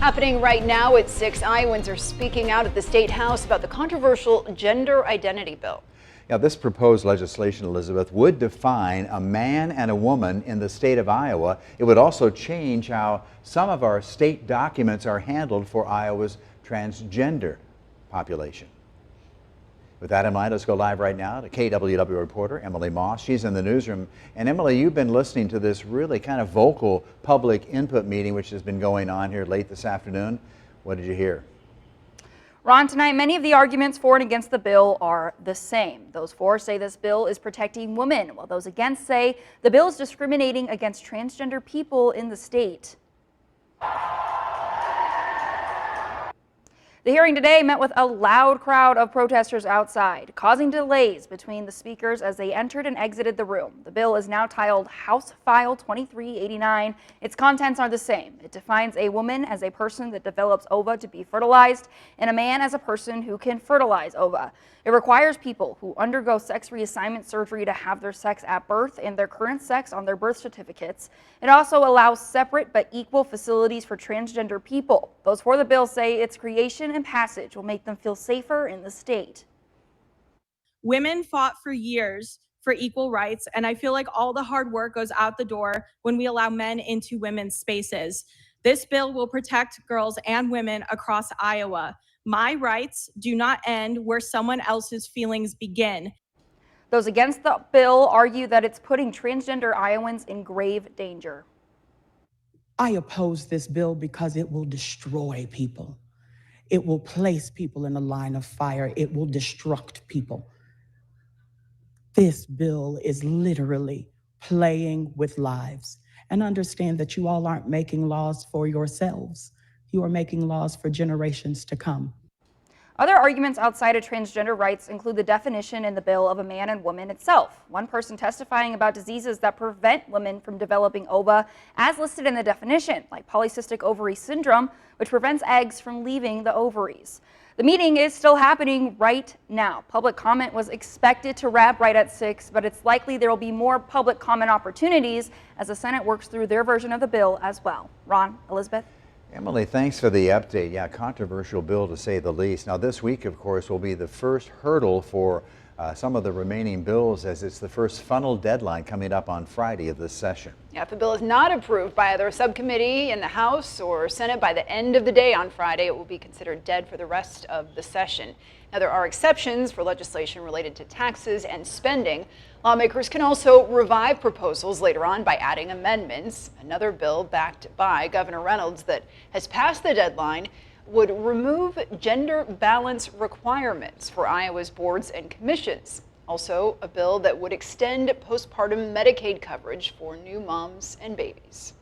Happening right now at 6, Iowans are speaking out at the State House about the controversial gender identity bill. Now, this proposed legislation, Elizabeth, would define a man and a woman in the state of Iowa. It would also change how some of our state documents are handled for Iowa's transgender population. With that in mind, let's go live right now to KWW reporter Emily Moss. She's in the newsroom. And Emily, you've been listening to this really kind of vocal public input meeting which has been going on here late this afternoon. What did you hear? Ron, tonight many of the arguments for and against the bill are the same. Those for say this bill is protecting women, while those against say the bill is discriminating against transgender people in the state. The hearing today met with a loud crowd of protesters outside, causing delays between the speakers as they entered and exited the room. The bill is now titled House File 2389. Its contents are the same. It defines a woman as a person that develops ova to be fertilized and a man as a person who can fertilize ova. It requires people who undergo sex reassignment surgery to have their sex at birth and their current sex on their birth certificates. It also allows separate but equal facilities for transgender people. Those for the bill say its creation and passage will make them feel safer in the state. Women fought for years for equal rights, and I feel like all the hard work goes out the door when we allow men into women's spaces. This bill will protect girls and women across Iowa. My rights do not end where someone else's feelings begin. Those against the bill argue that it's putting transgender Iowans in grave danger. I oppose this bill because it will destroy people. It will place people in a line of fire. It will destruct people. This bill is literally playing with lives. And understand that you all aren't making laws for yourselves. You are making laws for generations to come. Other arguments outside of transgender rights include the definition in the bill of a man and woman itself. One person testifying about diseases that prevent women from developing ova as listed in the definition, like polycystic ovary syndrome, which prevents eggs from leaving the ovaries. The meeting is still happening right now. Public comment was expected to wrap right at 6, but it's likely there will be more public comment opportunities as the Senate works through their version of the bill as well. Ron, Elizabeth. Emily, thanks for the update. Yeah, controversial bill to say the least. Now, this week, of course, will be the first hurdle for some of the remaining bills, as it's the first funnel deadline coming up on Friday of this session. Yeah, if the bill is not approved by either a subcommittee in the House or Senate by the end of the day on Friday, it will be considered dead for the rest of the session. Now, there are exceptions for legislation related to taxes and spending. Lawmakers can also revive proposals later on by adding amendments. Another bill backed by Governor Reynolds that has passed the deadline would remove gender balance requirements for Iowa's boards and commissions. Also, a bill that would extend postpartum Medicaid coverage for new moms and babies.